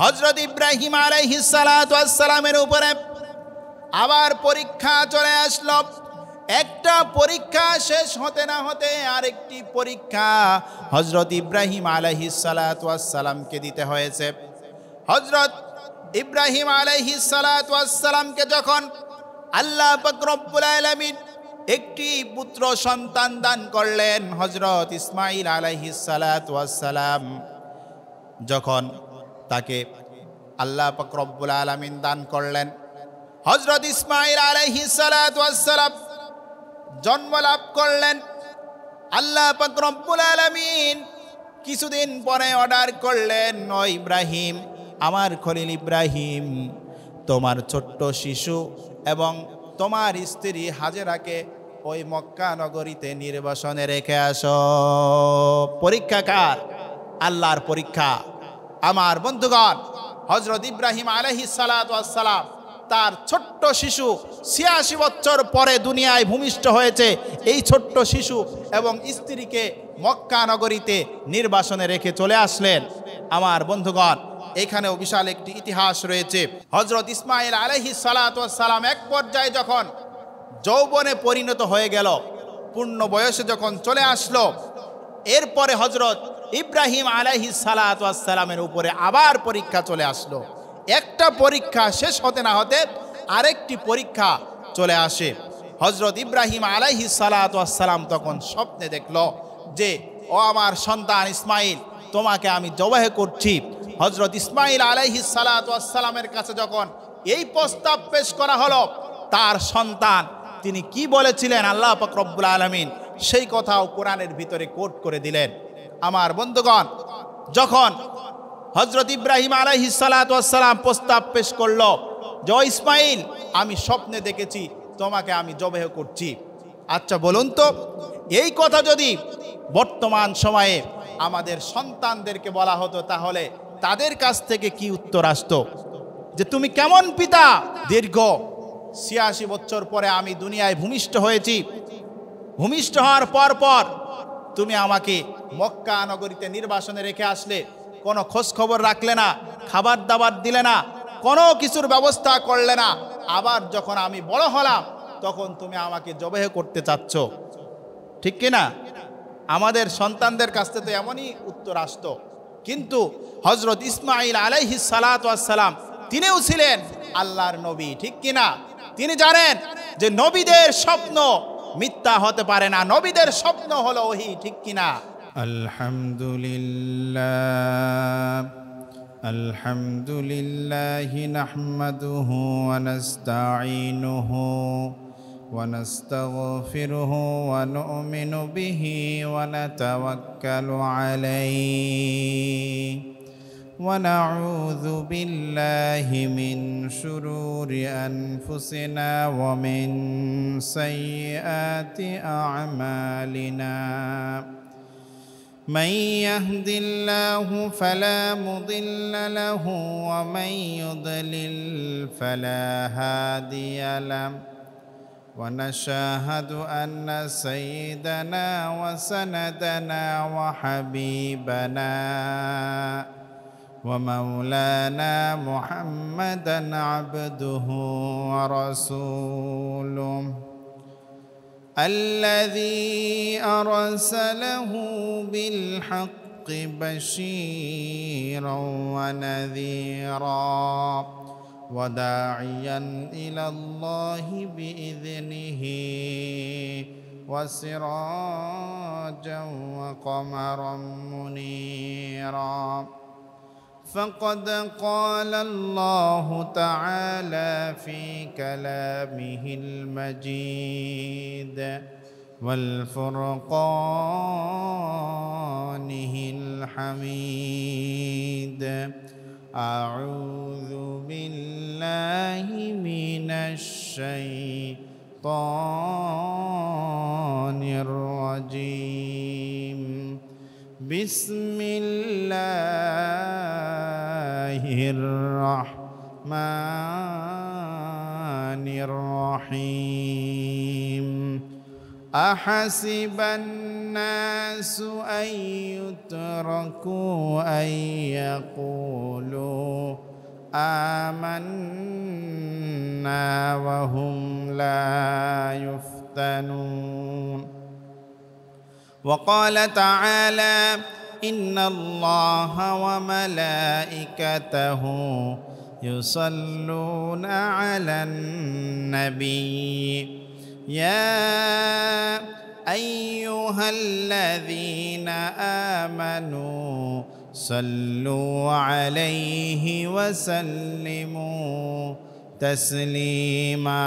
হযরত ইব্রাহিম আলাইহিস সালাতু ওয়াস সালামের উপরে আবার পরীক্ষা চলে আসলো। একটা পরীক্ষা শেষ হতে না হতে আরেকটি পরীক্ষা হযরত ইব্রাহিম আলাইহিস সালাতু ওয়াস সালামকে দিতে হয়েছে। হযরত ইব্রাহিম আলাইহিস সালাতু ওয়াস সালামকে যখন আল্লাহ পাক রব্বুল আলামিন একটি পুত্র সন্তান দান করলেন, হযরত ইসমাঈল আলাইহিস সালাতু ওয়াস সালাম, যখন তাকে আল্লাহ পাক রব্বুল আলামিন দান করলেন, হযরত ইসমাঈল আলাইহিস সালাতু ওয়াস সালাম জন্ম লাভ করলেন। আল্লাহ পাক রব্বুল আলামিন কিছুদিন পরে অর্ডার করলেন, ও ইব্রাহিম, আমার খলিল ইব্রাহিম, তোমার ছোট্ট শিশু এবং তোমার স্ত্রী হাজেরাকে ওই মক্কা নগরীতে নির্বাসনে রেখে আসো। পরীক্ষা কার? আল্লাহর পরীক্ষা। আমার বন্ধুগণ, হযরত ইব্রাহিম আলাইহিস সালাতু ওয়াস সালাম তার ছোট্ট শিশু ৮৬ বছর পরে দুনিয়ায় ভূমিষ্ঠ হয়েছে। এই ছোট্ট শিশু এবং স্ত্রীকে মক্কা নগরীতে নির্বাসনে রেখে চলে আসলেন। আমার বন্ধুগণ, এখানেও বিশাল একটি ইতিহাস রয়েছে। হযরত ইসমাঈল আলাইহিস সালাতু ওয়াস সালাম এক পর্যায়ে যখন যৌবনে পরিণত হয়ে গেল, পূর্ণ বয়সে যখন চলে আসলো, এরপরে হযরত ইব্রাহিম আলাইহিস সালাতু ওয়াস সালামের উপরে আবার পরীক্ষা চলে আসলো। একটা পরীক্ষা শেষ হতে না হতে আরেকটি পরীক্ষা চলে আসে। হযরত ইব্রাহিম আলাইহিস সালাতু ওয়াস সালাম তখন স্বপ্নে দেখল যে, ও আমার সন্তান ইসমাঈল, তোমাকে আমি জবাহ করছি। হযরত ইসমাঈল আলাইহিস সালাতু ওয়াস সালামের কাছে যখন এই প্রস্তাব পেশ করা হলো, তার সন্তান তিনি কি বলেছিলেন আল্লাহ পাক রব্বুল আলামিন সেই কথাও কোরআনের ভিতরে কোট করে দিলেন। আমার বন্ধুগণ, যখন হযরত ইব্রাহিম আলাইহিস সালাতু ওয়াস সালাম প্রস্তাব পেশ করলো যে, ও ইসমাঈল, আমি স্বপ্নে দেখেছি তোমাকে আমি জবাহ করছি। আচ্ছা বলুন তো, এই কথা যদি বর্তমান সময়ে আমাদের সন্তানদেরকে বলা হতো, তাহলে তাদের কাছ থেকে কি উত্তর আসতো? যে তুমি কেমন পিতা? দীর্ঘ ৮৬ বছর পরে আমি দুনিয়ায় ভূমিষ্ঠ হয়েছি, ভূমিষ্ঠ হওয়ার পর তুমি আমাকে মক্কা নগরীতে নির্বাসনে রেখে আসলে, কোনো খোঁজ খবর রাখলে না, খাবার দাবার দিলে না, কোনো কিছুর ব্যবস্থা করলে না। আবার যখন আমি বড় হলাম তখন তুমি আমাকে জবাহ করতে চাচ্ছ, ঠিক কিনা? আমাদের সন্তানদের কাছ থেকে এমনই উত্তর আসতো। কিন্তু হযরত ইসমাঈল আলাইহিস সালাতু ওয়াস সালাম তিনিও ছিলেন আল্লাহর নবী, ঠিক কিনা? তিনি জানেন যে নবীদের স্বপ্ন মিথ্যা হতে পারে না, নবীদের স্বপ্ন হলো ওহী, ঠিক কিনা? আলহামদুলিল্লাহি নাহমাদুহু ওয়া নাস্তাঈনুহু ওয়া নাস্তাগফিরুহু ওয়া নু'মিনু বিহি ওয়া নাতাওয়াক্কালু আলাইহি ওয়া নাউযু বিল্লাহি মিন শুরুরি আনফুসিনা ওয়া মিন সাইয়্যাতি আ'মালিনা। من يهد الله فلا مضل له ومن يضلل فلا هادي له ونشهد أن سيدنا وسندنا وحبيبنا ومولانا محمدا عبده ورسوله الذي أرسله بالحق بشيرا ونذيرا وداعيا إلى الله بإذنه وسراجا وقمرا منيرا. فقد قال الله تعالى في كلامه المجيد والفرقانه الحميد: أعوذ بالله من الشيطان الرجيم. بسم الله الرحمن الرحيم. أحسب الناس أن يتركوا أن يقولوا آمنا وهم لا يفتنون وقال تعالى إن الله وملائكته يصلون على النبي يا أيها الذين آمنوا صلوا عليه وسلموا تسليما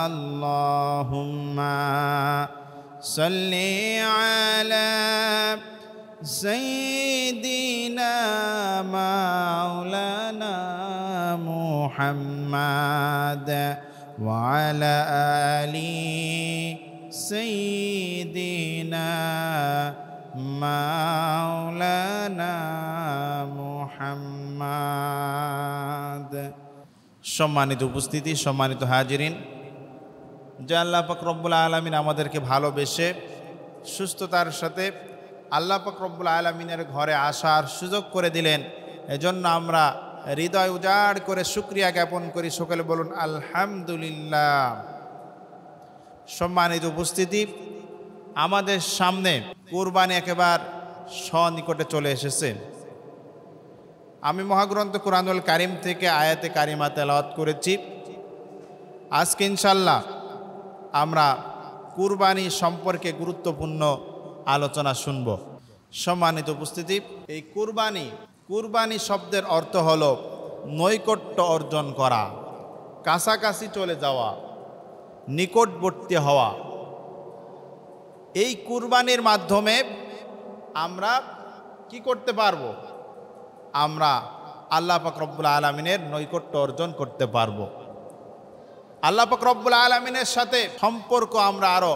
اللهم صل على سيدنا مولانا محمد وعلى آل سيدنا مولانا محمد সম্মানিত উপস্থিতি, সম্মানিত হাজিরিন, যে আল্লাহ পাক রব্বুল আলামিন আমাদেরকে ভালোবেসে সুস্থতার সাথে আল্লাহ পাক রব্বুল আলামিনের ঘরে আসার সুযোগ করে দিলেন, এজন্য আমরা হৃদয় উজাড় করে শুকরিয়া জ্ঞাপন করি। সকলে বলুন আলহামদুলিল্লাহ। সম্মানিত উপস্থিতি, আমাদের সামনে কুরবানি একেবারে সনিকটে চলে এসেছে। আমি মহাগ্রন্থ কুরআনুল কারীম থেকে আয়াতে কারিমা তেলাওয়াত করেছি। আজকে ইনশাআল্লাহ আমরা কুরবানি সম্পর্কে গুরুত্বপূর্ণ আলোচনা শুনব। সম্মানিত উপস্থিতি, এই কুরবানি শব্দের অর্থ হলো নৈকট্য অর্জন করা, কাছাকাছি চলে যাওয়া, নিকটবর্তী হওয়া। এই কুরবানির মাধ্যমে আমরা কি করতে পারবো? আমরা আল্লাহ পাক রব্বুল আলামিনের নৈকট্য অর্জন করতে পারবো। আল্লাহ পাক রব্বুল আলামিনের সাথে সম্পর্ক আমরা আরো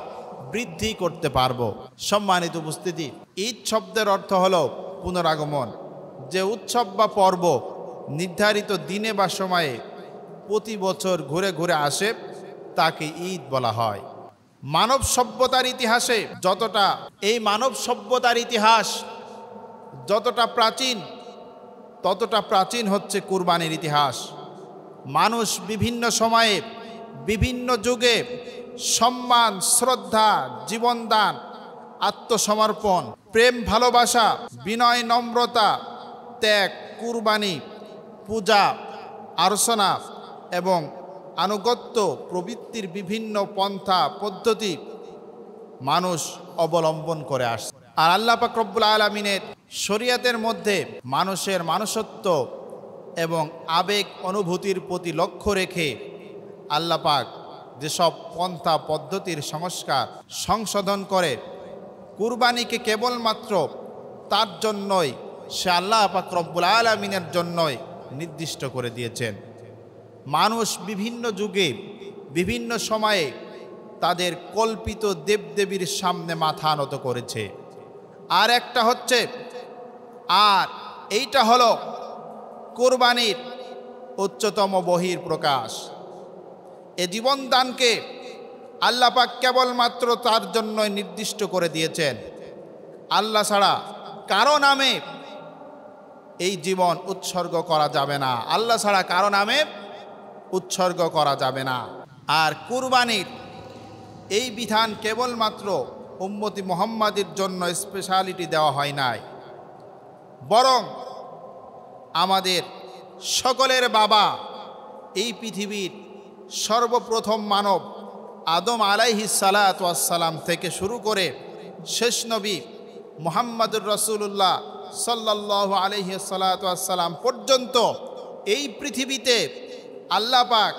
বৃদ্ধি করতে পারবো। সম্মানিত উপস্থিতি, ঈদ শব্দের অর্থ হলো পুনরাগমন। যে উৎসব বা পর্ব নির্ধারিত দিনে বা সময়ে প্রতি বছর ঘুরে ঘুরে আসে তাকে ঈদ বলা হয়। মানব সভ্যতার ইতিহাসে এই মানব সভ্যতার ইতিহাস যতটা প্রাচীন, ততটা প্রাচীন হচ্ছে কুরবানির ইতিহাস। মানুষ বিভিন্ন সময়ে বিভিন্ন যুগে সম্মান, শ্রদ্ধা, জীবনদান, আত্মসমর্পণ, প্রেম, ভালোবাসা, বিনয়, নম্রতা, ত্যাগ, কুরবানি, পূজা অর্চনা এবং আনুগত্য প্রবৃত্তির বিভিন্ন পন্থা পদ্ধতি মানুষ অবলম্বন করে আসছে। আর আল্লাহ পাক রব্বুল আলামিনের শরীয়তের মধ্যে মানুষের মানুষত্ব এবং আবেগ অনুভূতির প্রতি লক্ষ্য রেখে আল্লাহ পাক যেসব পন্থা পদ্ধতির সংশোধন করে কুরবানিকে কেবলমাত্র তার জন্যই, সে আল্লাহ পাক রব্বুল আলামিনের জন্যই নির্দিষ্ট করে দিয়েছেন। মানুষ বিভিন্ন যুগে বিভিন্ন সময়ে তাদের কল্পিত দেবদেবীর সামনে মাথা নত করেছে। আর এইটা হলো কুরবানির উচ্চতম বহির প্রকাশ। এ জীবনদানকে আল্লাহ পাক কেবলমাত্র তার জন্যই নির্দিষ্ট করে দিয়েছেন। আল্লাহ ছাড়া কারো নামে এই জীবন উৎসর্গ করা যাবে না, আল্লাহ ছাড়া কারো নামে উৎসর্গ করা যাবে না। আর কুরবানির এই বিধান কেবলমাত্র উম্মতি মুহাম্মাদের জন্য স্পেশালিটি দেওয়া হয় নাই, বরং আমাদের সকলের বাবা, এই পৃথিবীর সর্বপ্রথম মানব আদম আলাইহিস সালাতু ওয়াস সালাম থেকে শুরু করে শেষ নবী মুহাম্মদুর রাসূলুল্লাহ সাল্লাল্লাহু আলাইহি সালাতু ওয়াস সালাম পর্যন্ত এই পৃথিবীতে আল্লাহ পাক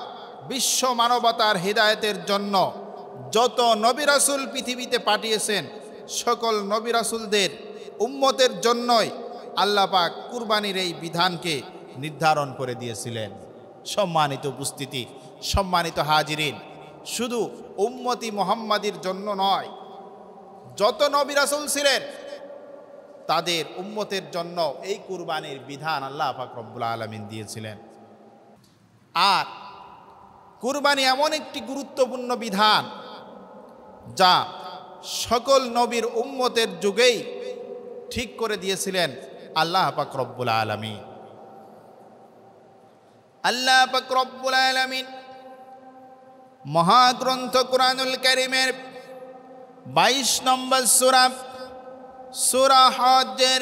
বিশ্ব মানবতার হিদায়াতের জন্য যত নবী রাসূল পৃথিবীতে পাঠিয়েছেন, সকল নবী রাসূলদের উম্মতের জন্যই আল্লাহ পাক কুরবানির এই বিধানকে নির্ধারণ করে দিয়েছিলেন। সম্মানিত উপস্থিতি, সম্মানিত হাজিরিন, শুধু উম্মতি মুহাম্মাদির জন্য নয়, যত নবী রাসূল ছিলেন তাদের উম্মতের জন্য এই কুরবানির বিধান আল্লাহ পাক রব্বুল আলামিন দিয়েছিলেন। আর কুরবানি এমন একটি গুরুত্বপূর্ণ বিধান যা সকল নবীর উম্মতের যুগেই ঠিক করে দিয়েছিলেন আল্লাহ পাক রব্বুল আলামিন। আল্লাহ পাক রব্বুল আলামিন মহাগ্রন্থ কুরআনুল কারীমের 22 নম্বর সূরা সূরা হজ্জের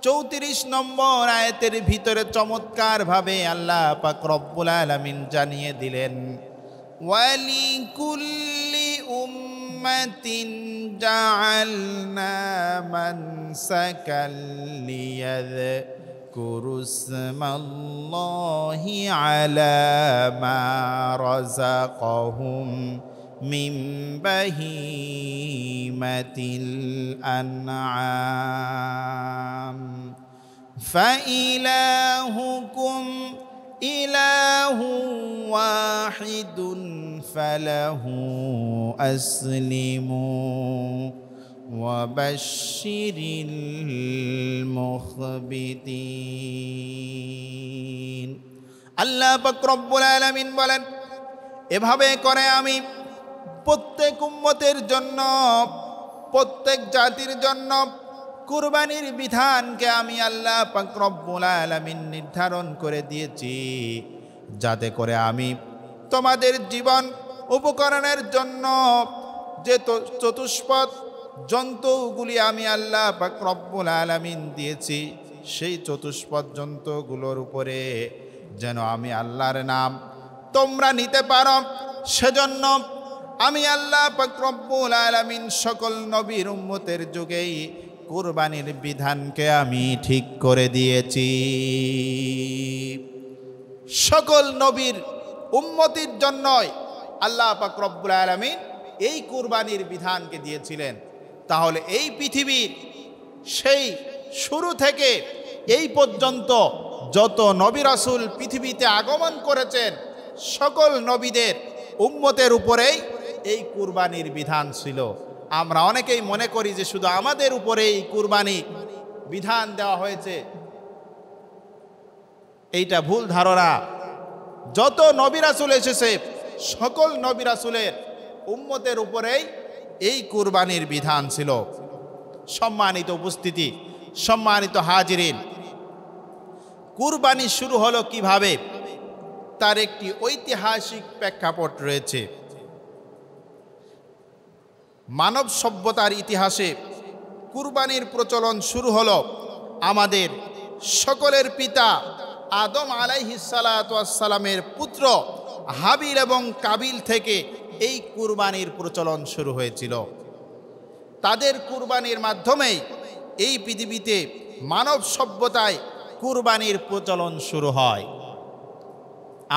34 নম্বর আয়াতের ভিতরে চমৎকারভাবে আল্লাহ পাক রব্বুল আলামিন জানিয়ে দিলেন, ওয়ালিকুল্লি উম্মাতিন জাআলনা মানসাকাল লিয়াযকুরু ইসমাল্লাহি আলা মা রাযাকাহুম মিন বাহিমাতিল আনআম ফাইলাহুকুম ইলাহু ওয়াহিদুন ফালাহু আসলিমু ওয়াবাশশিরিল মুখবিতিন। আল্লাহ পাক রব্বুল আলামিন বলেন, এভাবে করে আমি প্রত্যেক উম্মতের জন্য, প্রত্যেক জাতির জন্য কুরবানির বিধানকে আমি আল্লাহ পাক রব্বুল আলামিন নির্ধারণ করে দিয়েছি, যাতে করে আমি তোমাদের জীবন উপকরণের জন্য যে চতুষ্পদ জন্তুগুলি আমি আল্লাহ পাক রব্বুল আলামিন দিয়েছি, সেই চতুষ্পদ জন্তুগুলোর উপরে যেন আমি আল্লাহর নাম তোমরা নিতে পারো, সেজন্য আমি আল্লাহ পাক রব্বুল আলামিন সকল নবীর উম্মতের যুগেই কুরবানির বিধানকে আমি ঠিক করে দিয়েছি। সকল নবীর উম্মতির জন্যই আল্লাহ পাক রব্বুল আলামিন এই কুরবানির বিধানকে দিয়েছিলেন। তাহলে এই পৃথিবীর সেই শুরু থেকে এই পর্যন্ত যত নবী রাসূল পৃথিবীতে আগমন করেছেন, সকল নবীদের উম্মতের উপরেই এই কুরবানির বিধান ছিল। আমরা অনেকেই মনে করি যে শুধু আমাদের উপরে এই কুরবানি বিধান দেওয়া হয়েছে, এইটা ভুল ধারণা। যত নবী রাসূল এসেছে সকল নবী রাসূলের উম্মতের উপরেই এই কুরবানির বিধান ছিল। সম্মানিত উপস্থিতি, সম্মানিত হাজিরিন, কুরবানি শুরু হলো কিভাবে তার একটি ঐতিহাসিক প্রেক্ষাপট রয়েছে। মানব সভ্যতার ইতিহাসে কুরবানির প্রচলন শুরু হলো আমাদের সকলের পিতা আদম আলাইহিস সালাতু ওয়াস সালামের পুত্র হাবিল এবং কাবিল থেকে এই কুরবানির প্রচলন শুরু হয়েছিল। তাদের কুরবানির মাধ্যমেই এই পৃথিবীতে মানব সভ্যতায় কুরবানির প্রচলন শুরু হয়।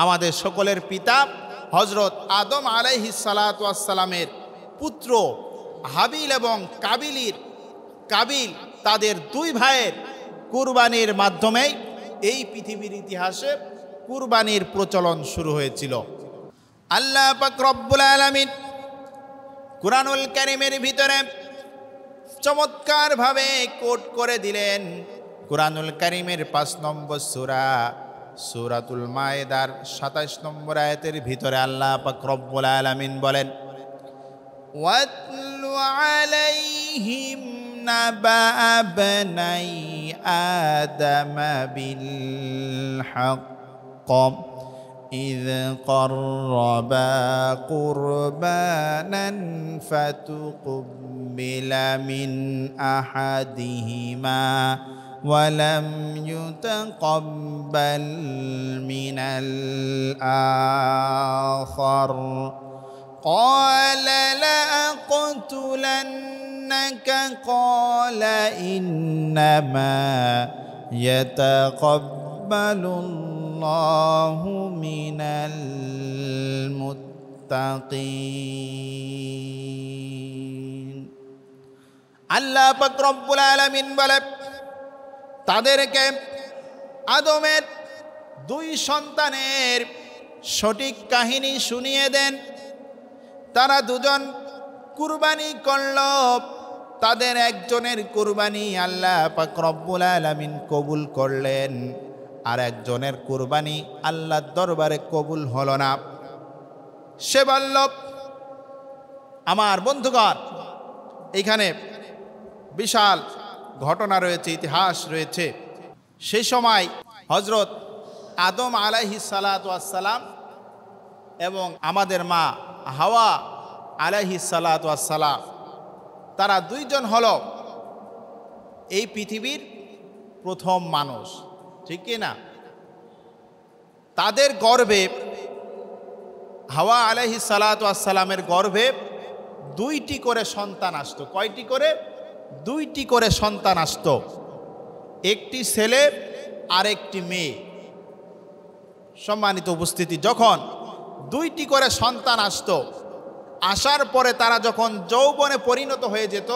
আমাদের সকলের পিতা হযরত আদম আলাইহিস সালাতু ওয়াস সালামের পুত্র হাবিল এবং কাবিল তাদের দুই ভাইয়ের কুরবানির মাধ্যমেই এই পৃথিবীর ইতিহাসে কুরবানির প্রচলন শুরু হয়েছিল। আল্লাহ পাক রব্বুল আলামিন কুরআনুল কারীমের ভিতরে চমৎকারভাবে কোট করে দিলেন। কুরআনুল কারীমের 5 নম্বর সূরা সূরাতুল মায়েদার 27 নম্বর আয়াতের ভিতরে আল্লাহ পাক রব্বুল আলামিন বলেন, ওয়াতলু আলাইহিম নাবা বনাই আদম বিল হক إذ قربا قربانا فتقبل من أحدهما ولم يتقبل من الآخر قال لأقتلنك قال إنما يتقبل الله من المتقين। আল্লাহ পাক রব্বুল আলামিন বলে, তাদেরকে আদমের দুই সন্তানের সঠিক কাহিনী শুনিয়ে দেন। তারা দুজন কুরবানি করল, তাদের একজনের কুরবানি আল্লাহ পাক রব্বুল আলামিন কবুল করলেন, আর একজনের কুরবানি আল্লাহর দরবারে কবুল হলো না। সে বলল, আমার বন্ধুগণ, এইখানে বিশাল ঘটনা রয়েছে, ইতিহাস রয়েছে। সেই সময় হযরত আদম আলাইহিস সালাতু ওয়াস সালাম এবং আমাদের মা হাওয়া আলাইহিস সালাতু ওয়াস সালাম, তারা দুইজন হলো এই পৃথিবীর প্রথম মানুষ, ঠিক কি না? তাদের গর্ভে, হাওয়া আলাইহিস সালাতু ওয়াস সালামের গর্ভে দুইটি করে সন্তান আসতো। কয়টি করে? দুইটি করে সন্তান আসতো, একটি ছেলে আর একটি মেয়ে। সম্মানিত উপস্থিতি, যখন দুইটি করে সন্তান আসতো, আসার পরে তারা যখন যৌবনে পরিণত হয়ে যেত,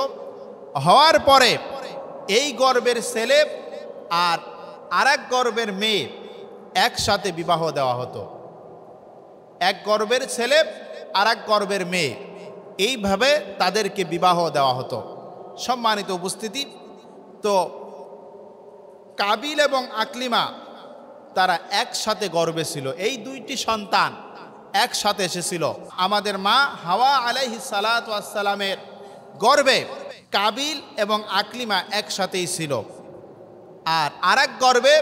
হওয়ার পরে এই গর্ভের ছেলে আর আরেক গর্ভের মেয়ে একসাথে বিবাহ দেওয়া হতো। এক গর্ভের ছেলে আর এক গর্ভের মেয়ে, এইভাবে তাদেরকে বিবাহ দেওয়া হতো। সম্মানিত উপস্থিতি, তো কাবিল এবং আকলিমা তারা একসাথে গর্ভে ছিল। এই দুইটি সন্তান একসাথে এসেছিল। আমাদের মা হাওয়া আলাইহিস সালাতু ওয়াস সালামের গর্ভে কাবিল এবং আকলিমা একসাথেই ছিল, আর আরেক গর্ভে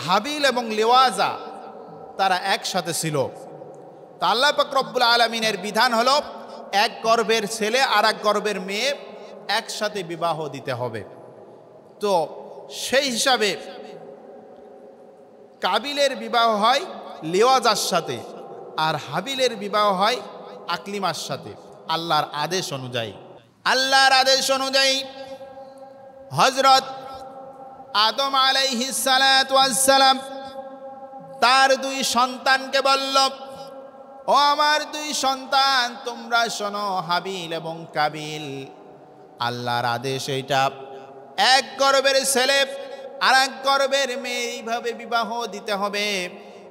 হাবিল এবং লিওয়াজা তারা একসাথে ছিল। তো আল্লাহ পাক রব্বুল আলামিনের বিধান হলো এক গর্ভের ছেলে আর এক গর্ভের মেয়ে একসাথে বিবাহ দিতে হবে। তো সেই হিসাবে কাবিলের বিবাহ হয় লিওয়াজার সাথে, আর হাবিলের বিবাহ হয় আকলিমার সাথে, আল্লাহর আদেশ অনুযায়ী। আল্লাহর আদেশ অনুযায়ী হযরত আদম আলাইহিস সালাতু ওয়াস সালাম তার দুই সন্তানকে বলল, ও আমার দুই সন্তান, তোমরা শোনো, হাবিল এবং কাবিল, আল্লাহর আদেশ এইটা, এক গর্ভের ছেলে আর এক গর্ভের মেয়ে এইভাবে বিবাহ দিতে হবে।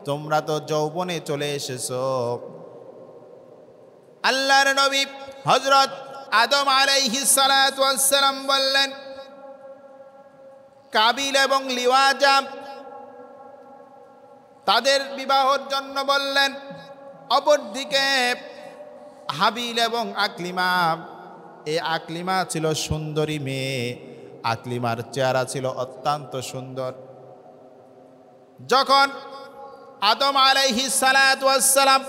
তোমরা তো যৌবনে চলে এসেছো। আল্লাহর নবী হযরত আদম আলাইহিস সালাতু ওয়াস সালাম বললেন, কাবিল এবং লিওয়াজা তাদের বিবাহের জন্য বললেন। অপরদিকে হাবিল এবং আকলিমা, এই আকলিমা ছিল সুন্দরী মেয়ে, আকলিমার চেহারা ছিল অত্যন্ত সুন্দর। যখন আদম আলাইহিস সালাতু ওয়াস সালাম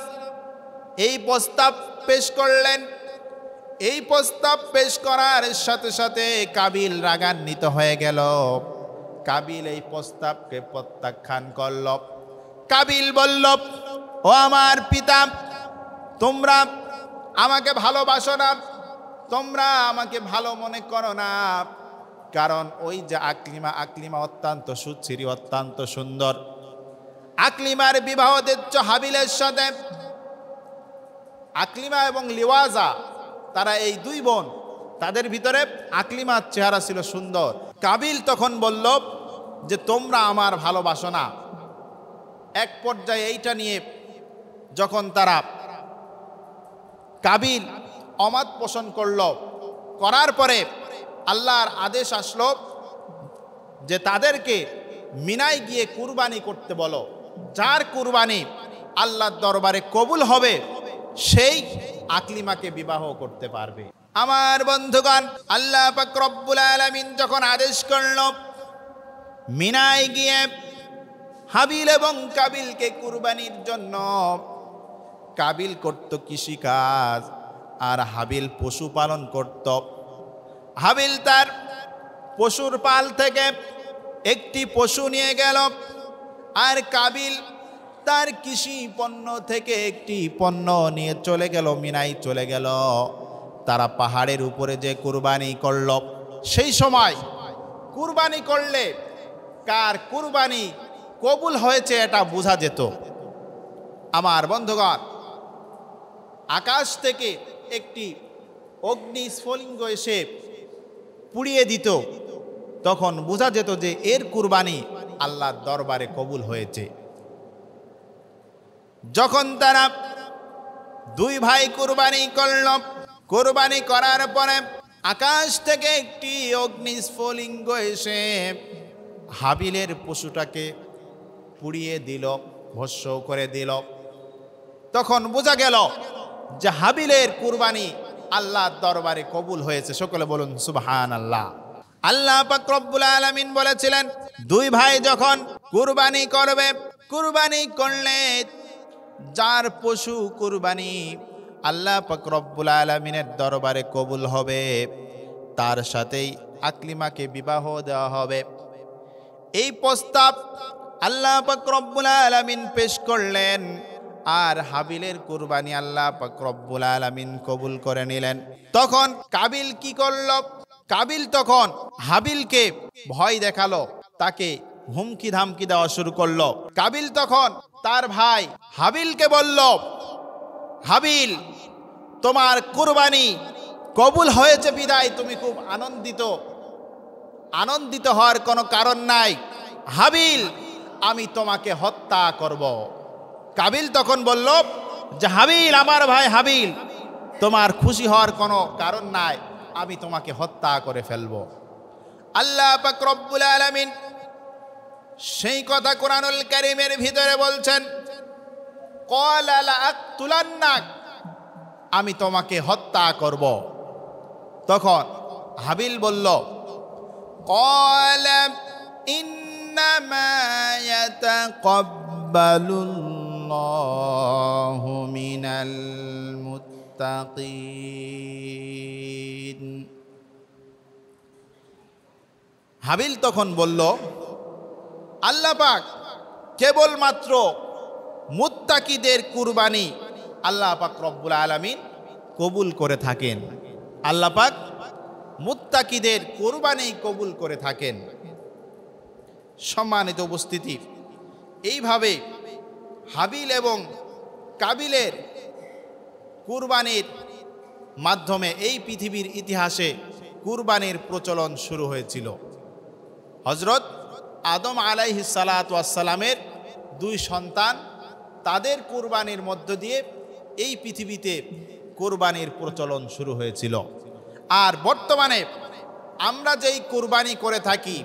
এই প্রস্তাব পেশ করলেন, এই প্রস্তাব পেশ করার সাথে সাথে কাবিল রাগান্বিত হয়ে গেল। কাবিল এই প্রস্তাবকে প্রত্যাখ্যান করল। কাবিল বলল, ও আমার পিতা, তোমরা আমাকে ভালোবাসো না, তোমরা আমাকে ভালো মনে করো না, কারণ ওই যে আকলিমা অত্যন্ত সুশ্রী, অত্যন্ত সুন্দর। আকলিমার বিবাহ দিচ্ছ হাবিলের সাথে। আকলিমা এবং লিওয়াজা তারা এই দুই বোন, তাদের ভিতরে আকলিমার চেহারা ছিল সুন্দর। কাবিল তখন বলল যে তোমরা আমার ভালোবাসো না। এক পর্যায়ে এইটা নিয়ে যখন তারা কাবিল অমত পোষণ করল, করার পরে আল্লাহর আদেশ আসলো যে তাদেরকে মিনায় গিয়ে কুরবানি করতে বলো। যার কুরবানি আল্লাহর দরবারে কবুল হবে সেই আকলিমাকে বিবাহ করতে পারবে। আমার বন্ধুগণ, আল্লাহ পাক রব্বুল আলামিন যখন আদেশ করল মিনায় গিয়ে হাবিল এবং কাবিলকে কুরবানির জন্য, কাবিল করত কৃষিকাজ আর হাবিল পশুপালন করত। হাবিল তার পশুর পাল থেকে একটি পশু নিয়ে গেল, আর কাবিল তার কৃষি পণ্য থেকে একটি পণ্য নিয়ে চলে গেল, মিনায় চলে গেল। তারা পাহাড়ের উপরে যে কুরবানি করল, সেই সময় কুরবানি করলে কার কুরবানি কবুল হয়েছে এটা বোঝা যেত। আমার বন্ধুগণ, আকাশ থেকে একটি অগ্নিস্ফুলিঙ্গ এসে পুড়িয়ে দিত, তখন বোঝা যেত যে এর কুরবানি আল্লাহর দরবারে কবুল হয়েছে। যখন তারা দুই ভাই কুরবানি করল, কুরবানি করার পরে আকাশ থেকে একটি অগ্নিস্ফুলিঙ্গ এসে হাবিলের পশুটাকে পুড়িয়ে দিল, ভস্ম করে দিল। তখন বোঝা গেল যে হাবিলের কুরবানি আল্লাহর দরবারে কবুল হয়েছে। সকলে বলুন সুবহানাল্লাহ। আল্লাহ পাক রব্বুল আলামিন বলেছিলেন, দুই ভাই যখন কুরবানি করবে। কুরবানি করলে যার পশু কুরবানি আল্লাহ পাক রব্বুল আলামিনের দরবারে কবুল হবে, তার সাথেই আকলিমাকে বিবাহ দেওয়া হবে। এই প্রস্তাব আল্লাহ পাক রব্বুল আলামিন পেশ করলেন, আর হাবিলের কুরবানি আল্লাহ পাক রব্বুল আলামিন কবুল করে নিলেন। তখন কাবিল কি করল? কাবিল তখন হাবিলকে ভয় দেখালো, তাকে হুমকি ধামকি দেওয়া শুরু করলো। কাবিল তখন তার ভাই হাবিলকে বলল, হাবিল, তোমার কুরবানি কবুল হয়েছে বিদায় তুমি খুব আনন্দিত হওয়ার কোনো কারণ নাই। হাবিল, আমি তোমাকে হত্যা করব। কাবিল তখন বলল যে হাবিল, আমার ভাই হাবিল, তোমার খুশি হওয়ার কোনো কারণ নাই, আমি তোমাকে হত্যা করে ফেলব। আল্লাহ পাক রব্বুল আলামিন সেই কথা কোরআনুল কারীমের ভিতরে বলছেন, ক্বালা লাআকতুলান্নাক, আমি তোমাকে হত্যা করব। তখন হাবিল বলল, ক্বালা ইন্নামা ইয়াতাকাব্বালুল্লাহু মিনাল মুত্তাকিন। হাবিল তখন বলল, আল্লাহ পাক কেবলমাত্র মুত্তাকিদের কুরবানি আল্লাহ পাক রব্বুল আলামিন কবুল করে থাকেন। আল্লাহ পাক মুত্তাকিদের কুরবানি কবুল করে থাকেন। সম্মানিত উপস্থিতি, এইভাবে হাবিল এবং কাবিলের কুরবানির মাধ্যমে এই পৃথিবীর ইতিহাসে কুরবানির প্রচলন শুরু হয়েছিল। হযরত আদম আলাইহিস সালাতু ওয়াস সালামের দুই সন্তান, তাদের কুরবানির মধ্য দিয়ে এই পৃথিবীতে কুরবানির প্রচলন শুরু হয়েছিল। আর বর্তমানে আমরা যেই কুরবানি করে থাকি,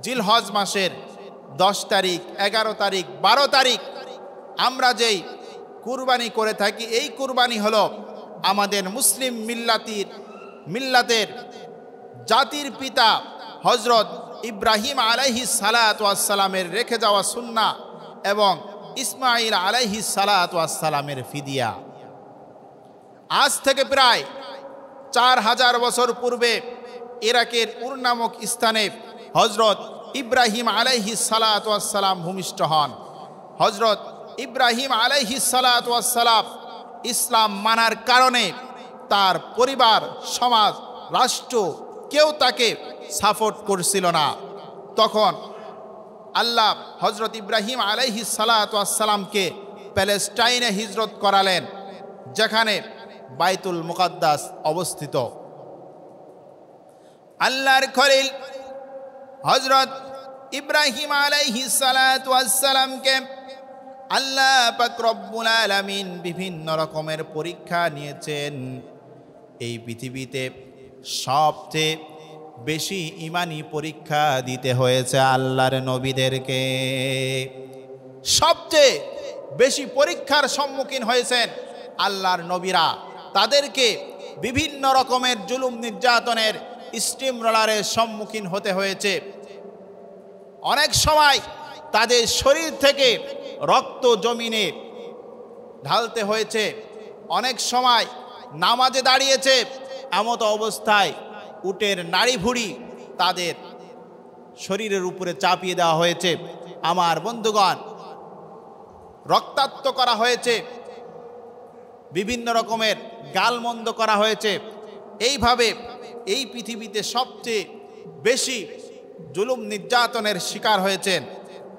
জিলহজ মাসের 10 তারিখ, 11 তারিখ, 12 তারিখ আমরা যেই কুরবানি করে থাকি, এই কুরবানি হলো আমাদের মুসলিম মিল্লাতের জাতির পিতা হযরত ইব্রাহিম আলাইহিস সালাতু ওয়াস সালামের রেখে যাওয়া সুন্নাহ এবং ইসমাঈল আলাইহিস সালাতু ওয়াস সালামের ফিদিয়া। আজ থেকে প্রায় 4000 বছর পূর্বে ইরাকের উর নামক স্থানে হযরত ইব্রাহিম আলাইহিস সালাতু ওয়াস সালাম ভূমিষ্ঠ হন। হযরত ইব্রাহিম আলাইহিস সালাতু ওয়াস সালাম ইসলাম মানার কারণে তার পরিবার, সমাজ, রাষ্ট্র কেউ তাকে সাপোর্ট করছিল না। তখন আল্লাহ হযরত ইব্রাহিম আলাইহিস সালাতু ওয়াস সালামকে প্যালেস্টাইনে হিজরত করালেন, যেখানে বাইতুল মুকাদ্দাস অবস্থিত। আল্লাহর খলিল হযরত ইব্রাহিম আলাইহিস সালাতু ওয়াস সালামকে আল্লাহ পাক রব্বুল আলামিন বিভিন্ন রকমের পরীক্ষা নিয়েছেন। এই পৃথিবীতে সবচেয়ে বেশি ঈমানি পরীক্ষা দিতে হয়েছে আল্লাহর নবীদেরকে। সবচেয়ে বেশি পরীক্ষার সম্মুখীন হয়েছেন আল্লাহর নবীরা। তাদেরকে বিভিন্ন রকমের জুলুম নির্যাতনের স্টিম রোলারের সম্মুখীন হতে হয়েছে। অনেক সময় তাদের শরীর থেকে রক্ত জমিনে ঢালতে হয়েছে। অনেক সময় নামাজে দাঁড়িয়েছে, এমত অবস্থায় উটের নাড়ি ভুঁড়ি তাদের শরীরের উপরে চাপিয়ে দেওয়া হয়েছে। আমার বন্ধুগণ, রক্তাক্ত করা হয়েছে, বিভিন্ন রকমের গালমন্দ করা হয়েছে। এইভাবে এই পৃথিবীতে সবচেয়ে বেশি জুলুম নির্যাতনের শিকার হয়েছেন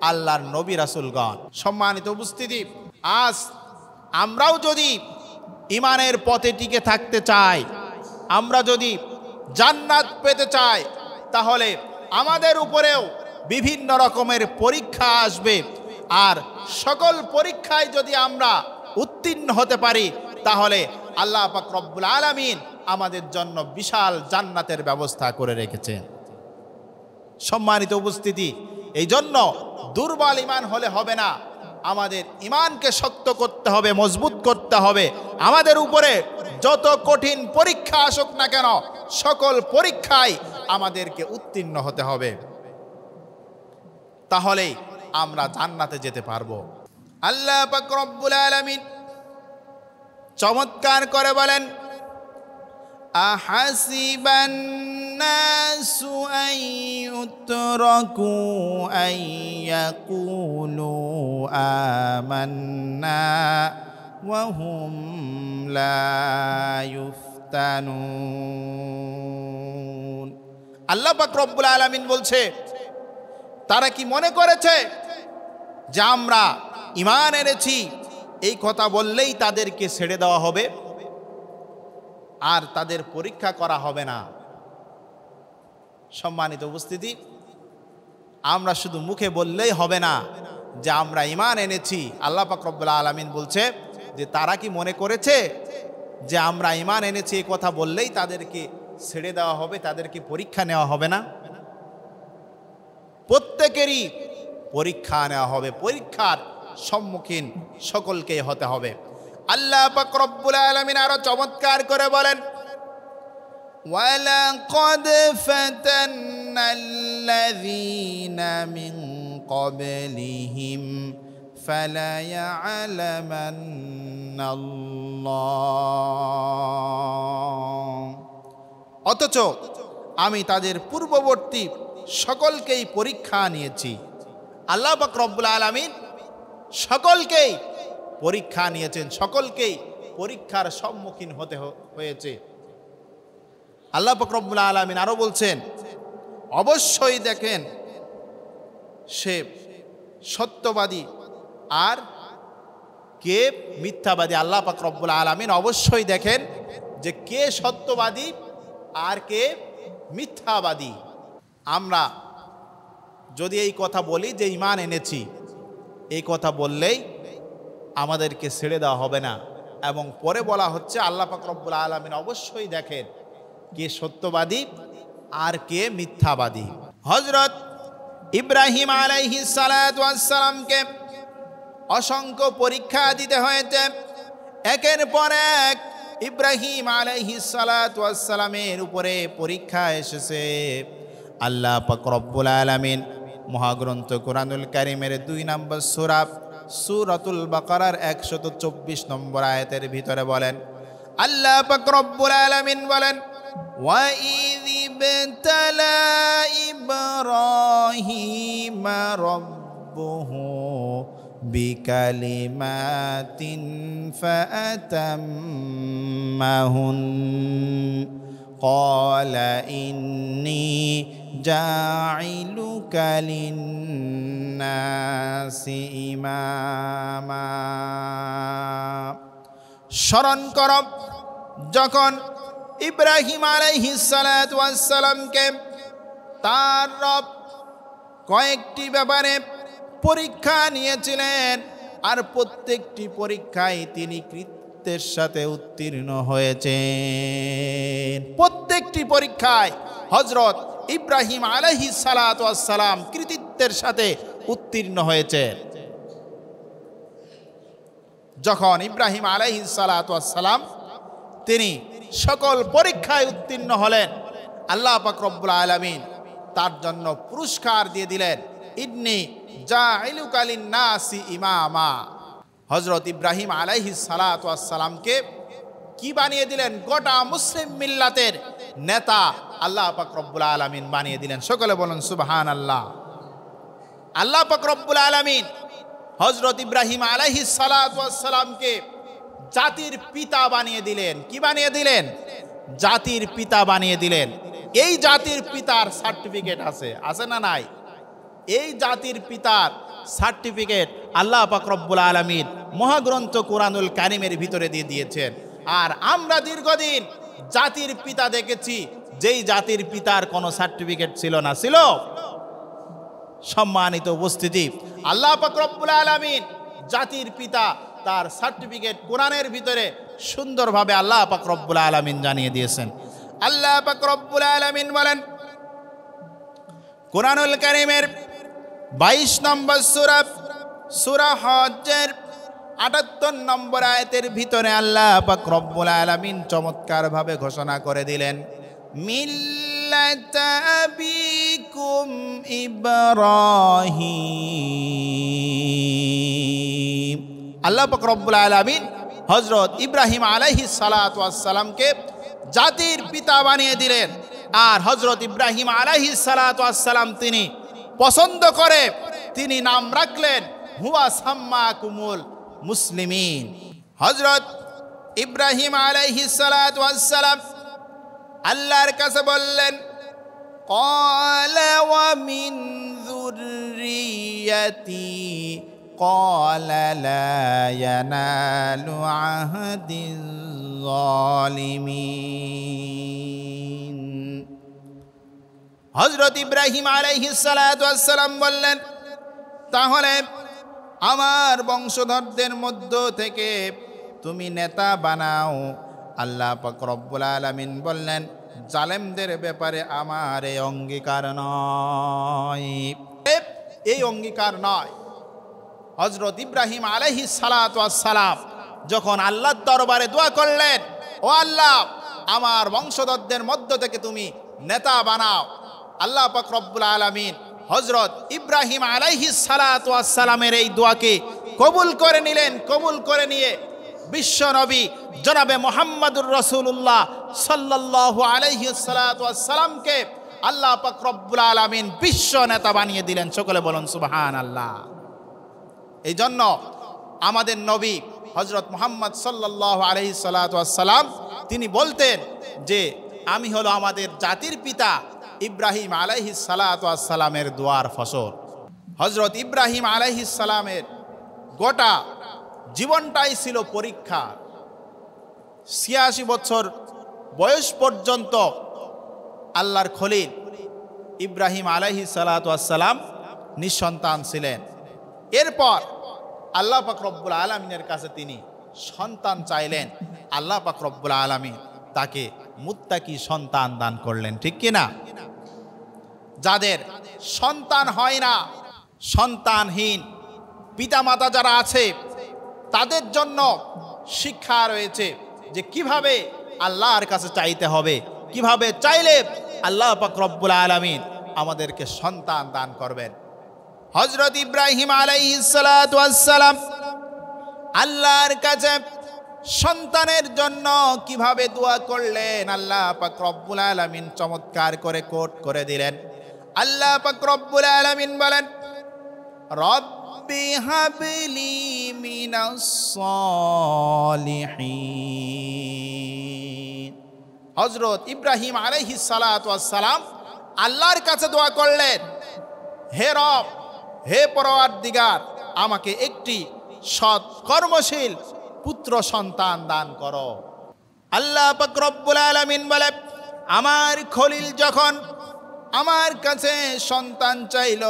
আল্লাহর নবী রাসূলগণ। সম্মানিত উপস্থিতি, আজ আমরাও যদি ঈমানের পথে টিকে থাকতে চাই, আমরা যদি জান্নাত পেতে চাই, তাহলে আমাদের উপরেও বিভিন্ন রকমের পরীক্ষা আসবে। আর সকল পরীক্ষায় যদি আমরা উত্তীর্ণ হতে পারি, তাহলে আল্লাহ পাক রব্বুল আলামিন আমাদের জন্য বিশাল জান্নাতের ব্যবস্থা করে রেখেছেন। সম্মানিত উপস্থিতি, এই জন্য দুর্বল ঈমান হলে হবে না, আমাদের ঈমানকে শক্ত করতে হবে, মজবুত করতে হবে। আমাদের উপরে যত কঠিন পরীক্ষা আসুক না কেন, সকল পরীক্ষায় আমাদেরকে উত্তীর্ণ হতে হবে। তাহলেই আমরা জান্নাতে যেতে পারবো। আল্লাহ পাক রব্বুল আলামিন চমৎকার করে বলেন, আহাসিবান নাসু আন ইউতরাকু আন ইয়াকুলু আমান্না ওয়া হুম লা ইফতানুন। আল্লাহ পাক রব্বুল আলামিন বলছে, তারা কি মনে করেছে যে আমরা ঈমান এনেছি এই কথা বললেই তাদেরকে ছেড়ে দেওয়া হবে আর তাদের পরীক্ষা করা হবে না? সম্মানিত উপস্থিতি, আমরা শুধু মুখে বললেই হবে না যে আমরা ঈমান এনেছি। আল্লাহ পাক রব্বুল আলামিন বলছে যে তারা কি মনে করেছে যে আমরা ঈমান এনেছি এই কথা বললেই তাদেরকে ছেড়ে দেওয়া হবে, তাদেরকে পরীক্ষা নেওয়া হবে না? প্রত্যেকেরই পরীক্ষা নেওয়া হবে, পরীক্ষার সম্মুখীন সকলকেই হতে হবে। আল্লাহ পাক রব্বুল আলামিন আরো চমৎকার করে বলেন, ওয়ালাকাদ ফাতান্নাল্লাযীনা মিন ক্বাবলিহিম ফালায়ালামান্নাল্লাহ। অথচ আমি তাদের পূর্ববর্তী সকলকেই পরীক্ষা নিয়েছি। আল্লাহ পাক রব্বুল আলামিন সকলকেই পরীক্ষা নিয়েছেন, সকলকেই পরীক্ষার সম্মুখীন হতে হয়েছে। আল্লাহ পাক রব্বুল আলামিন আরো বলছেন, অবশ্যই দেখেন সে সত্যবাদী আর কে মিথ্যাবাদী। আল্লাহ পাক রব্বুল আলামিন অবশ্যই দেখেন যে কে সত্যবাদী আর কে মিথ্যাবাদী। আমরা যদি এই কথা বলি যে ঈমান এনেছি, এই কথা বললেই আমাদেরকে ছেড়ে দেওয়া হবে না, এবং পরে বলা হচ্ছে আল্লাহ পাক রব্বুল আলামিন অবশ্যই দেখেন কে সত্যবাদী আর কে মিথ্যাবাদী। হযরত ইব্রাহিম আলাইহিস সালাতু ওয়াস সালামকে অসংখ্য পরীক্ষা দিতে হয়েছে। একের পর এক ইব্রাহিম আলাইহিস সালাতু ওয়াস সালামের উপরে পরীক্ষা এসেছে। আল্লাহ পাক রব্বুল আলামিন মহাগ্রন্থ কুরআনুল কারীমের 2 নম্বর সূরা সূরাতুল বাকারার 124 নম্বর আয়াতের ভিতরে বলেন, আল্লাহ পাক রব্বুল আলামিন বলেন, ওয়া ইযিবতালা ইব্রাহিমা রাব্বুহু বিকালিমাতিন ফাআতাম্মাহুন قال إني جاعلك للناس إماما। স্মরণ কর যখন ইব্রাহিম আলাইহিস সালাতু ওয়াস সালামকে তার রব কয়েকটি ব্যাপারে পরীক্ষা নিয়েছিলেন, আর প্রত্যেকটি পরীক্ষায় তিনি কৃতিত্বের সাথে উত্তীর্ণ হয়েছেন। প্রত্যেকটি পরীক্ষায় হযরত ইব্রাহিম আলাইহিস সালাতু ওয়াস সালাম কৃতিত্বের সাথে উত্তীর্ণ হয়েছে। যখন ইব্রাহিম আলাইহিস সালাতু ওয়াস সালাম তিনি সকল পরীক্ষায় উত্তীর্ণ হলেন, আল্লাহ পাক রব্বুল আলামিন তার জন্য পুরস্কার দিয়ে দিলেন, ইন্নী জাইলুকা লিন-নাসি ইমামা। হযরত ইব্রাহিম আলাইহিস সালাতু ওয়াস সালামকে কি বানিয়ে দিলেন? গোটা মুসলিম মিল্লাতের নেতা আল্লাহ পাক রব্বুল আলামিন বানিয়ে দিলেন। সকলে বলুন সুবহানাল্লাহ। আল্লাহ পাক রব্বুল আলামিন হযরত ইব্রাহিম আলাইহিস সালাতু ওয়াস সালামকে জাতির পিতা বানিয়ে দিলেন। কি বানিয়ে দিলেন? জাতির পিতা বানিয়ে দিলেন। এই জাতির পিতার সার্টিফিকেট আছে না নাই? এই জাতির পিতার সার্টিফিকেট আল্লাহ পাক রব্বুল আলামিন মহাগ্রন্থ কুরআনুল কারীমের ভিতরে দিয়ে দিয়েছেন। আর আমরা দীর্ঘদিন জাতির পিতা দেখেছি যেই জাতির পিতার কোনো সার্টিফিকেট ছিল না। ছিল? সম্মানিত উপস্থিতি, আল্লাহ পাক রব্বুল আলামিন জাতির পিতা তার সার্টিফিকেট কোরআনের ভিতরে সুন্দরভাবে আল্লাহ পাক রব্বুল আলামিন জানিয়ে দিয়েছেন। আল্লাহ পাক রব্বুল আলামিন বলেন কুরআনুল কারীমের 22 নম্বর সূরা হজ্জের 78 নম্বর আয়াতের ভিতরে আল্লাহ পাক রব্বুল আলামিন চমৎকারভাবে ঘোষণা করে দিলেন, মিল্লাতা আবিকুম ইব্রাহিম। আল্লাহ পাক রব্বুল আলামিন হযরত ইব্রাহিম আলাইহিস সালাতু ওয়াস সালামকে জাতির পিতা বানিয়ে দিলেন। আর হযরত ইব্রাহিম আলাইহিস সালাতু ওয়াস সালাম তিনি পছন্দ করে তিনি নাম রাখলেন হুয়া সাম্মাকুমুল মুসলিমিন। হযরত ইব্রাহিম আলাইহিস সালাতু ওয়াস সালাম আল্লাহর কাছে বললেন, ক্বালা ওয়া মিন যুররিয়াতি ক্বালা লা ইয়ানালু আহদিজ যালিমিন। হযরত ইব্রাহিম আলাইহিস সালাতু ওয়াস সালাম বললেন, তাহলে আমার বংশধরদের মধ্য থেকে তুমি নেতা বানাও। আল্লাহ পাক রব্বুল আলামিন বললেন, জালেমদের ব্যাপারে আমার এই অঙ্গীকার নয়, এই অঙ্গীকার নয়। হযরত ইব্রাহিম আলাইহিস সালাতু ওয়াস সালাম যখন আল্লাহর দরবারে দোয়া করলেন, ও আল্লাহ আমার বংশধরদের মধ্য থেকে তুমি নেতা বানাও, আল্লাহ পাক রব্বুল আলামিন হযরত ইব্রাহিম আলাইহিস সালাতু ওয়াস সালামের এই দোয়াকে কবুল করে নিলেন। কবুল করে নিয়ে বিশ্ব নবী জনাবে মুহাম্মদুর রাসূলুল্লাহ সাল্লাল্লাহু আলাইহি সাল্লাতু ওয়াস সালামকে আল্লাহ পাক রব্বুল আলামিন বিশ্ব নেতা বানিয়ে দিলেন। সকলে বলুন সুবহানাল্লাহ। এই জন্য আমাদের নবী হযরত মুহাম্মদ সাল্লাল্লাহু আলাইহি সাল্লাতু ওয়াস সালাম তিনি বলতেন যে আমি হলো আমাদের জাতির পিতা ইব্রাহিম আলাইহিস সালাতু ওয়াস সালামের দোয়ার ফসল। হযরত ইব্রাহিম আলাইহিস সালামের গোটা জীবনটাই ছিল পরীক্ষা। ৮৬ বছর বয়স পর্যন্ত আল্লাহর খলিল ইব্রাহিম আলাইহিস সালাতু ওয়াস সালাম নিঃসন্তান ছিলেন। এরপর আল্লাহ পাক রব্বুল আলামিনের কাছে তিনি সন্তান চাইলেন। আল্লাহ পাক রব্বুল আলামিন তাকে মুত্তাকি সন্তান দান করলেন, ঠিক কি না? যাদের সন্তান হয় না, সন্তানহীন পিতামাতা যারা আছে তাদের জন্য শিক্ষা রয়েছে যে কিভাবে আল্লাহর কাছে চাইতে হবে, কিভাবে চাইলে আল্লাহ পাক রব্বুল আলামিন আমাদেরকে সন্তান দান করবেন। হযরত ইব্রাহিম আলাইহিস সালাতু ওয়াস সালাম আল্লাহর কাছে সন্তানের জন্য কিভাবে দোয়া করলেন আল্লাহ পাক রব্বুল আলামিন চমৎকার করে কোট করে দিলেন। আল্লাহ পাক রব্বুল আলামিন বলেন, রব্বি হাবলি মিনাস সালিহিন। হযরত ইব্রাহিম আলাইহিস সালাতু ওয়াস সালাম আল্লাহর কাছে দোয়া করলেন, হে রব, হে পরওয়ারদিগার, আমাকে একটি সৎ কর্মশীল পুত্র সন্তান দান করো। আল্লাহ পাক রব্বুল আলামিন বলে, আমার খলিল যখন আমার কাছে সন্তান চাইল,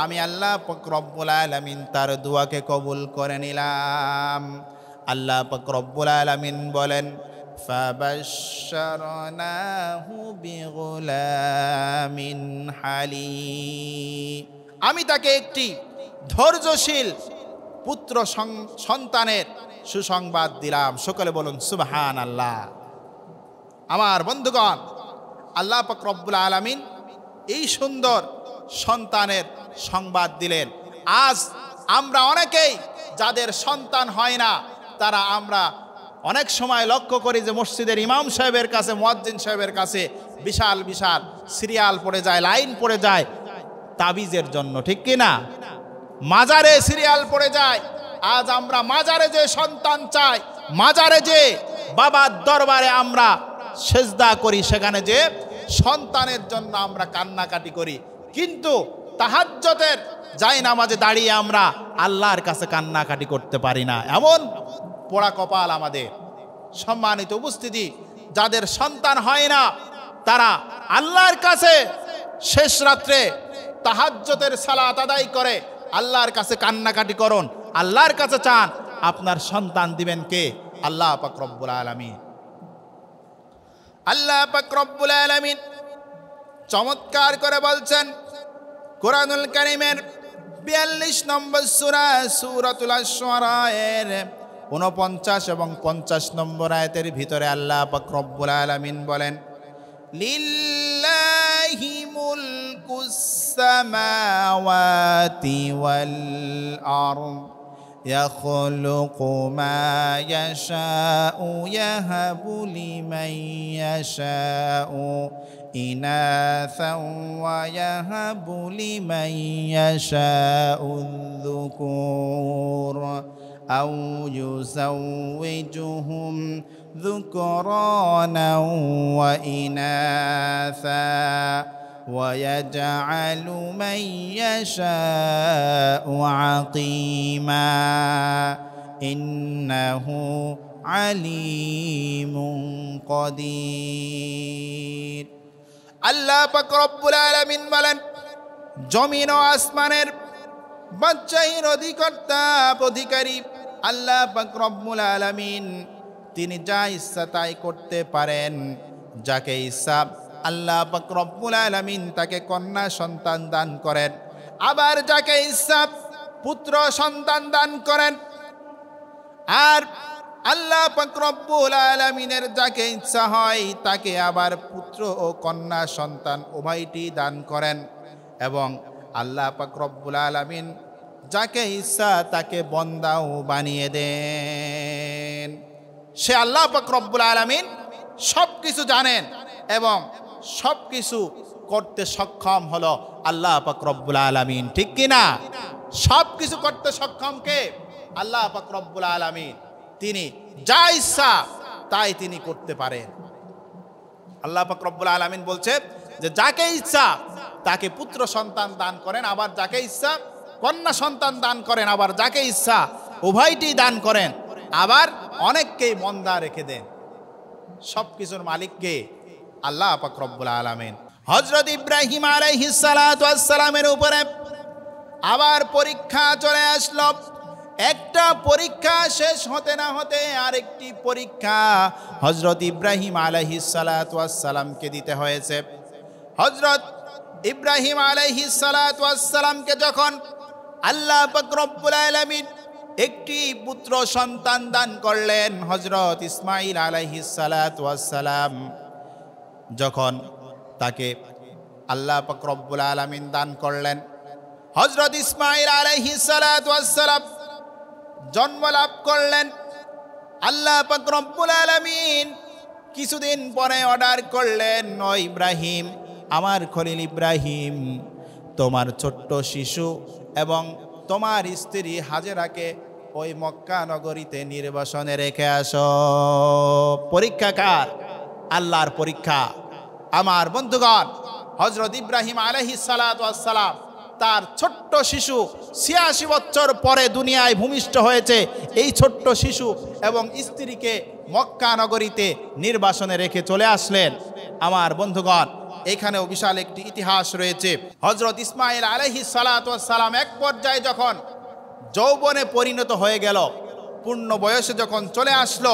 আমি আল্লাহ পাক রব্বুল আলামিন তার দোয়াকে কবুল করে নিলাম। আল্লাহ পাক রব্বুল আলামিন বলেন, ফাবাশশারনাহু বিগুলামিন হালিম। আমি তাকে একটি ধৈর্যশীল পুত্র সন্তানের সুসংবাদ দিলাম। সকলে বলুন সুবহানাল্লাহ। আমার বন্ধুগণ, আল্লাহ পাক রব্বুল আলামিন এই সুন্দর সন্তানের সংবাদ দিলেন। আজ আমরা অনেকেই যাদের সন্তান হয় না, তারা আমরা অনেক সময় লক্ষ্য করি যে মসজিদের ইমাম সাহেবের কাছে, মুয়াজ্জিন সাহেবের কাছে বিশাল বিশাল সিরিয়াল পড়ে যায়, লাইন পড়ে যায় তাবিজের জন্য, ঠিক কি না? মাজারে সিরিয়াল পড়ে যায়। আজ আমরা মাজারে যে সন্তান চাই, মাজারে যে বাবার দরবারে আমরা সেজদা করি, সেখানে যে সন্তানের জন্য আমরা কান্নাকাটি করি, কিন্তু তাহাজ্জুদের জায়নামাজে দাঁড়িয়ে আমরা আল্লাহর কাছে কান্নাকাটি করতে পারি না। এমন পোড়া কপাল আমাদের। সম্মানিত উপস্থিতি, যাদের সন্তান হয় না তারা আল্লাহর কাছে শেষ রাত্রে তাহাজ্জুদের সালাত আদায় করে আল্লাহর কাছে কান্নাকাটি করুন, আল্লাহর কাছে চান। আপনার সন্তান দিবেন কে? আল্লাহ পাক রব্বুল আলামিন। আল্লাহ পাক রব্বুল আলামিন চমৎকার করে বলছেন কোরআনুল কারীমের ৪২ নম্বর সূরা সূরাতুল আশ-শুআরা এর ৪৯ এবং ৫০ নম্বর আয়াতের ভিতরে আল্লাহ পাক রব্বুল আলামিন বলেন, লিল্লাহি السماوات والأرض يخلق ما يشاء يهب لمن يشاء إناثا ويهب لمن يشاء الذكور أو يزوجهم ذكرانا وإناثا ويجعل من يشاء عقيما إنه عليم قدير আল্লাহ পাক রব্বুল আলামিন বলেন, জমিন ও আসমানের বাদশাহীর অধিকারী আল্লাহ পাক রব্বুল আলামিন, তিনি যা ইচ্ছা তাই করতে পারেন। যাকে ইচ্ছা আল্লাহ পাক রব্বুল আলামিন তাকে কন্যা সন্তান দান করেন, আবার যাকে ইচ্ছা পুত্র সন্তান দান করেন। আর আল্লাহ পাক রব্বুল আলামিনের যাকে ইচ্ছা হয় তাকে আবার পুত্র ও কন্যা সন্তান উভয়টি দান করেন। এবং আল্লাহ পাক রব্বুল আলামিন যাকে ইচ্ছা তাকে বন্দাও বানিয়ে দেন। সে আল্লাহ পাক রব্বুল আলামিন সব কিছু জানেন এবং সব কিছু করতে সক্ষম হলো আল্লাহ পাক রব্বুল আলামিন, ঠিক কিনা? সব কিছু করতে সক্ষম কে? আল্লাহ পাক রব্বুল আলামিন। তিনি যা ইচ্ছা তাই তিনি করতে পারেন। আল্লাহ পাক রব্বুল আলামিন বলছে যে যাকে ইচ্ছা তাকে পুত্র সন্তান দান করেন, আবার যাকে ইচ্ছা কন্যা সন্তান দান করেন, আবার যাকে ইচ্ছা উভয়টি দান করেন, আবার অনেককেই বন্দা রেখে দেন। সব কিছুর মালিককে আল্লাহ পাক রব্বুল আলামিন। হযরত ইব্রাহিম আলাইহিস সালাতু ওয়াস সালামের উপরে আবার পরীক্ষা চলে আসলো। একটা পরীক্ষা শেষ হতে না হতে আরেকটি পরীক্ষা হযরত ইব্রাহিম আলাইহিস সালাতু ওয়াস সালামকে দিতে হয়েছে। হযরত ইব্রাহিম আলাইহিস সালাতু ওয়াস সালামকে যখন আল্লাহ পাক রব্বুল আলামিন একটি পুত্র সন্তান দান করলেন, হযরত ইসমাঈল আলাইহিস সালাতু ওয়াস সালাম, যখন তাকে আল্লাহ পাক রব্বুল আলামিন দান করলেন, হযরত ইসমাঈল আলাইহিস সালাতু ওয়াস সালাম জন্ম লাভ করলেন। আল্লাহ পাক রব্বুল আলামিন কিছুদিন পরে অর্ডার করলেন, ও ইব্রাহিম, আমার খলিল ইব্রাহিম, তোমার ছোট্ট শিশু এবং তোমার স্ত্রী হাজেরাকে ওই মক্কা নগরীতে নির্বাসনে রেখে আসো। পরীক্ষা কার? আল্লাহর পরীক্ষা। আমার বন্ধুগণ, হযরত ইব্রাহিম আলাইহিস সালাতু ওয়াস সালাম তার ছোট্ট শিশু ৮৬ বছর পরে দুনিয়ায় ভূমিষ্ঠ হয়েছে। এই ছোট্ট শিশু এবং স্ত্রীকে মক্কা নগরীতে নির্বাসনে রেখে চলে আসলেন। আমার বন্ধুগণ, এখানেও বিশাল একটি ইতিহাস রয়েছে। হযরত ইসমাঈল আলাইহিস সালাতু ওয়াস সালাম এক পর্যায়ে যখন যৌবনে পরিণত হয়ে গেল, পূর্ণ বয়সে যখন চলে আসলো,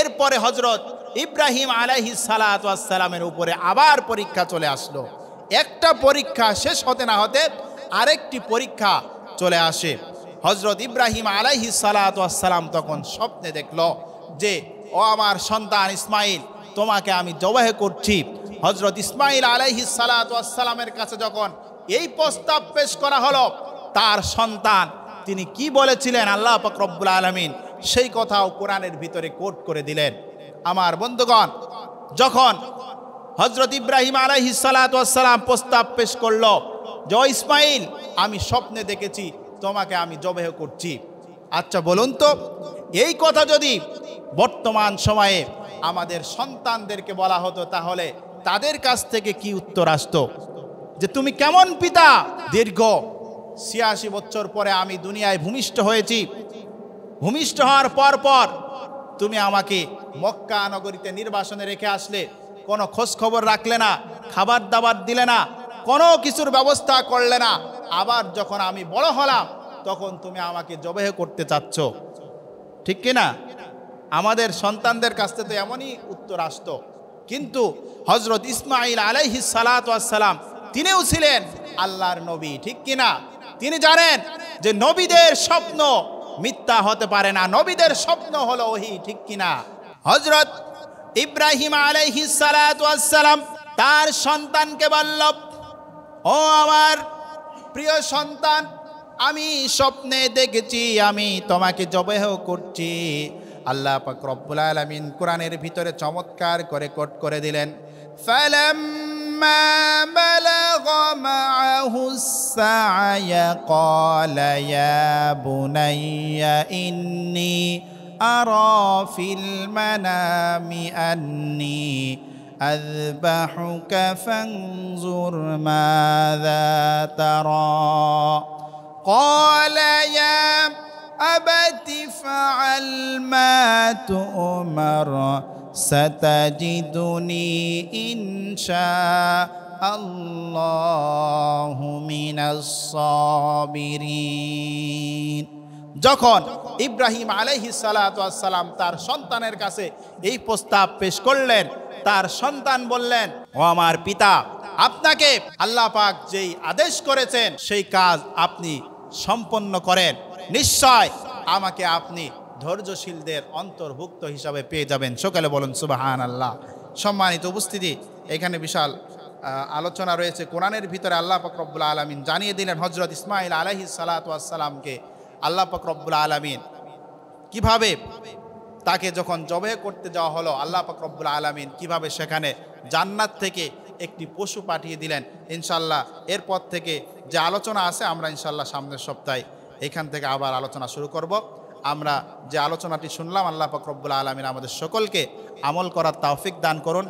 এরপরে হযরত ইব্রাহিম আলাইহিস সালাতু ওয়াস সালামের উপরে আবার পরীক্ষা চলে আসলো। একটা পরীক্ষা শেষ হতে না হতে আরেকটি পরীক্ষা চলে আসে। হযরত ইব্রাহিম আলাইহিস সালাতু ওয়াস সালাম তখন স্বপ্নে দেখলো যে, ও আমার সন্তান ইসমাঈল, তোমাকে আমি জবাহ করছি। হযরত ইসমাঈল আলাইহিস সালাতু ওয়াস সালামের কাছে যখন এই প্রস্তাব পেশ করা হলো, তার সন্তান তিনি কি বলেছিলেন আল্লাহ পাক রব্বুল আলামিন সেই কথাও কোরআনের ভিতরে কোট করে দিলেন। আমার বন্ধুগণ, যখন হযরত ইব্রাহিম আলাইহিস সালাতু ওয়াস সালাম প্রস্তাব পেশ করলো যে, ও ইসমাঈল, আমি স্বপ্নে দেখেছি তোমাকে আমি জবাহ করছি। আচ্ছা বলুন তো, এই কথা যদি বর্তমান সময়ে আমাদের সন্তানদেরকে বলা হতো, তাহলে তাদের কাছ থেকে কি উত্তর আসতো? যে তুমি কেমন পিতা? দীর্ঘ ৮৬ বছর পরে আমি দুনিয়ায় ভূমিষ্ঠ হয়েছি। ভূমিষ্ঠ হওয়ার পর তুমি আমাকে মক্কা নগরীতে নির্বাসনে রেখে আসলে, কোনো খোঁজ খবর রাখলে না, খাবার দাবার দিলে না, কোনো কিছুর ব্যবস্থা করলে না। আবার যখন আমি বড় হলাম তখন তুমি আমাকে জবাহ করতে চাচ্ছ, ঠিক কিনা? আমাদের সন্তানদের কাছ থেকে এমনই উত্তর আসতো। কিন্তু হযরত ইসমাঈল আলাইহিস সালাতু ওয়াস সালাম তিনিও ছিলেন আল্লাহর নবী, ঠিক কিনা? তিনি জানেন যে নবীদের স্বপ্ন মিথ্যা হতে পারে না, নবীদের স্বপ্ন হলো ওহী, ঠিক কিনা? হযরত ইব্রাহিম আলাইহিস সালাতু ওয়াস সালাম তার সন্তানকে বলল, ও আমার প্রিয় সন্তান, আমি স্বপ্নে দেখেছি আমি তোমাকে জবেহ করছি। আল্লাহ পাক রব্বুল আলামিন কোরআনের ভিতরে চমৎকার করে কোট করে দিলেন, ফালাম্মা বালাগা মাআহুস সা'য়া ক্বালা ইয়া বুনাইয়া ইন্নী আরা ফিল মানামি আন্নী আযবাহুকা ফানজুর মাযা তারা ক্বালা ইয়া أبت فعل ما تؤمر ستجدني إن شاء الله من الصابرين। যখন ইব্রাহিম আলাইহিস সালাতু ওয়াস সালাম তার সন্তানের কাছে এই প্রস্তাব পেশ করলেন, তার সন্তান বললেন, ও আমার পিতা, আপনাকে আল্লাহ পাক যেই আদেশ করেছেন সেই কাজ আপনি সম্পন্ন করেন, নিশ্চয় আমাকে আপনি ধৈর্যশীলদের অন্তর্ভুক্ত হিসাবে পেয়ে যাবেন। সকালে বলুন সুবহানাল্লাহ। সম্মানিত উপস্থিতি, এখানে বিশাল আলোচনা রয়েছে। কোরআনের ভিতরে আল্লাহ পাক রব্বুল আলামিন জানিয়ে দিলেন হযরত ইসমাঈল আলাইহিস সালাতু ওয়াস সালামকে আল্লাহ পাক রব্বুল আলামিন কিভাবে তাকে যখন জবে করতে যাওয়া হলো, আল্লাহ পাক রব্বুল আলামিন কিভাবে সেখানে জান্নাত থেকে একটি পশু পাঠিয়ে দিলেন। ইনশাআল্লাহ এরপর থেকে যে আলোচনা আছে আমরা ইনশাআল্লাহ সামনের সপ্তাহে এখান থেকে আবার আলোচনা শুরু করব। আমরা যে আলোচনাটি শুনলাম, আল্লাহ পাক রব্বুল আলামিন আমাদের সকলকে আমল করার তৌফিক দান করুন।